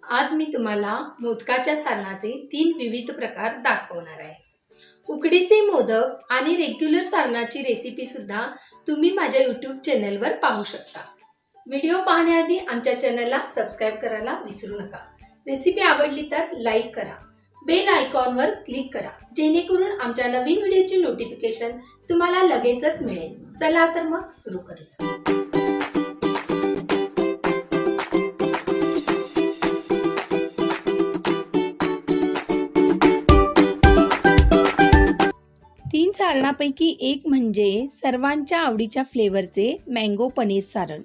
आज मी तुम्हाला मोदकाच्या सारणाचे 3 विविध प्रकार दाखवणार आहे। उकडीचे मोदक आणि रेग्युलर सारणाची रेसिपी सुद्धा तुम्ही माझ्या YouTube चॅनलवर पाहू शकता। व्हिडिओ पाहण्याआधी आमच्या चॅनलला सबस्क्राइब करायला विसरू नका। रेसिपी आवडली तर लाईक करा, बेल आयकॉनवर क्लिक करा जेणेकरून आमच्या नवीन व्हिडिओची नोटिफिकेशन तुम्हाला लगेचच मिळेल। चला तर मग सुरू करूया। तीन सारणापैकी एक म्हणजे सर्वांच्या आवडीच्या फ्लेवरचे मँगो पनीर सारण।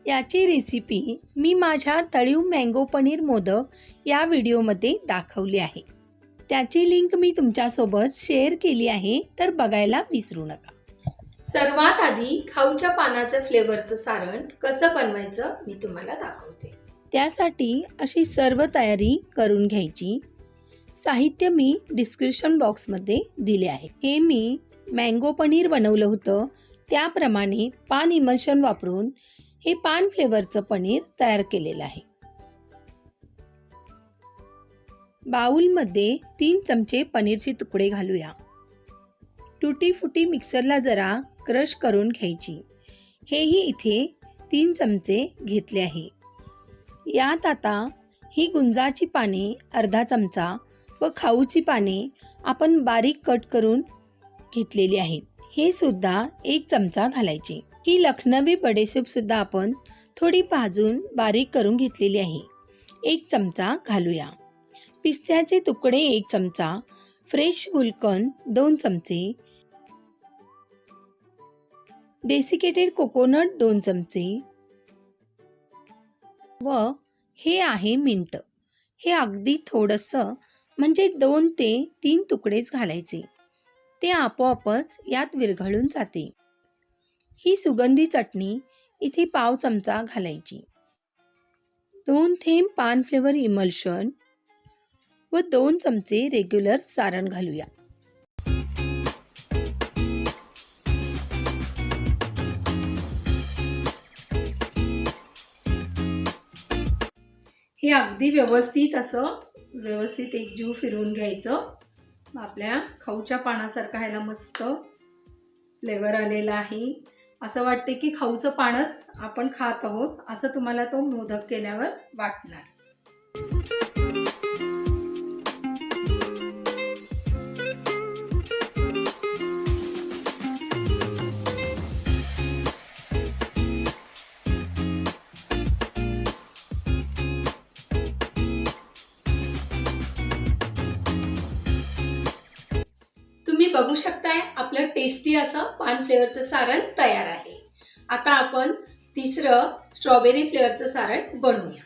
याची रेसिपी मी माझ्या तळीव मँगो पनीर मोदक या व्हिडिओमध्ये दाखवली आहे। त्याची लिंक मी तुमच्यासोबत शेअर केली आहे, तर बघायला विसरू नका। सर्वात आधी खाऊच्या पानाचं फ्लेवरचं सारण कसं बनवायचं मी तुम्हाला दाखवते। त्यासाठी अशी सर्व तयारी करून घ्यायची। साहित्य मी डिस्क्रिप्शन बॉक्समध्ये दिले आहे। हे मी मँगो पनीर बनवलं होतं, त्याप्रमाणे पान इमल्शन वापरून हे पान फ्लेवरचं पनीर तयार केलेलं आहे। बाउलमध्ये 3 चमचे पनीरचे तुकडे घालूया। टुटी फुटी मिक्सरला जरा क्रश करून घ्यायची। हेही इथे 3 चमचे घेतले आहे। यात आता ही गुंजाची पाने अर्धा चमचा व खाऊची पाने आपण बारीक कट करून घेतलेली आहेत, हे सुद्धा 1 चमचा घालायची। ही लखनवी बडेसूप सुद्धा आपण थोडी भाजून बारीक करून घेतलेली आहे, 1 चमचा घालूया। पिस्त्याचे तुकडे 1 चमचा, फ्रेश गुलकंद 2 चमचे, डेसिकेटेड कोकोनट 2 चमचे व हे आहे मिंट। हे अगदी थोडंसं म्हणजे 2 ते 3 तुकडेच घालायचे, ते आपोआपच यात विरघळून जाते। ही सुगंधी चटणी इथे पाव चमचा घालायची। 2 थेंब पान फ्लेवर इमल्शन व 2 चमचे रेग्युलर सारण घालूया। हे अगदी व्यवस्थित एकजीव फिरवून घ्यायचं। आपल्या खाऊच्या पानासारखा ह्याला मस्त फ्लेवर आलेला आहे। असं वाटते की खाऊचं पानच आपण खात आहोत, असं तुम्हाला तो मोदक केल्यावर वाटणार। तुम्ही बघू शकताय आपलं टेस्टी असं पान फ्लेवरचं सारण तयार आहे। आता आपण तिसरं स्ट्रॉबेरी फ्लेवरचं सारण बनवूया।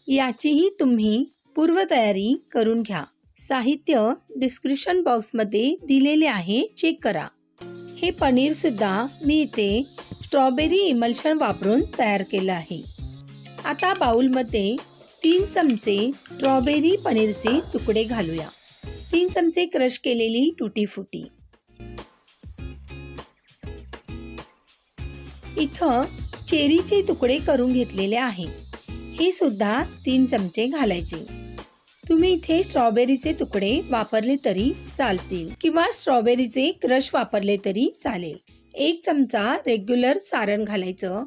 याचीही तुम्ही पूर्वतयारी करून घ्या। साहित्य डिस्क्रिप्शन बॉक्समध्ये दिलेले आहे, चेक करा। हे पनीर सुद्धा मी इथे स्ट्रॉबेरी इमल्शन वापरून तयार केलं आहे। आता बाउलमध्ये 3 चमचे स्ट्रॉबेरी पनीरचे तुकडे घालूया। 3 चमचे क्रश केलेली टुटी फुटी, इथं चेरीचे तुकडे करून घेतलेले आहे, हे सुद्धा 3 चमचे घालायचे। तुम्ही इथे स्ट्रॉबेरीचे तुकडे वापरले तरी चालतील किंवा स्ट्रॉबेरीचे क्रश वापरले तरी चालेल। 1 चमचा रेग्युलर सारण घालायचं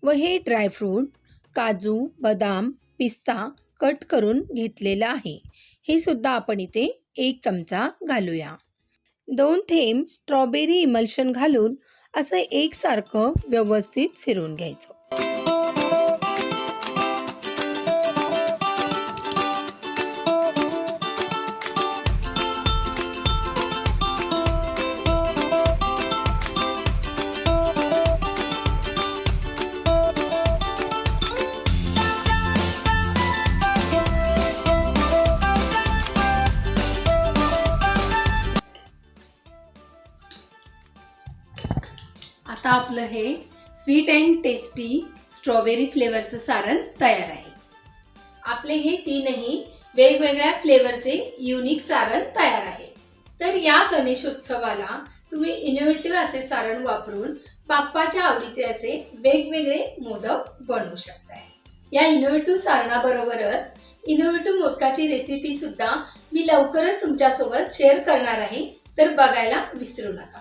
व हे ड्रायफ्रूट काजू, बदाम, पिस्ता कट करून घेतलेला आहे, हे सुद्धा आपण इथे 1 चमचा घालूया। 2 थेंब स्ट्रॉबेरी इमल्शन घालून असं एकसारखं व्यवस्थित फिरवून घ्यायचं। आता आपलं हे स्वीट अँड टेस्टी स्ट्रॉबेरी फ्लेवरचं सारण तयार आहे। आपले हे 3ही वेगवेगळ्या फ्लेवरचे युनिक सारण तयार आहे। तर या गणेशोत्सवाला तुम्ही इनोव्हेटिव्ह असे सारण वापरून बाप्पाच्या आवडीचे असे वेगवेगळे मोदक बनवू शकताय। या इनोव्हेटिव्ह सारणाबरोबरच इनोव्हेटिव्ह मोदकाची रेसिपी सुद्धा मी लवकरच तुमच्यासोबत शेअर करणार आहे, तर बघायला विसरू नका।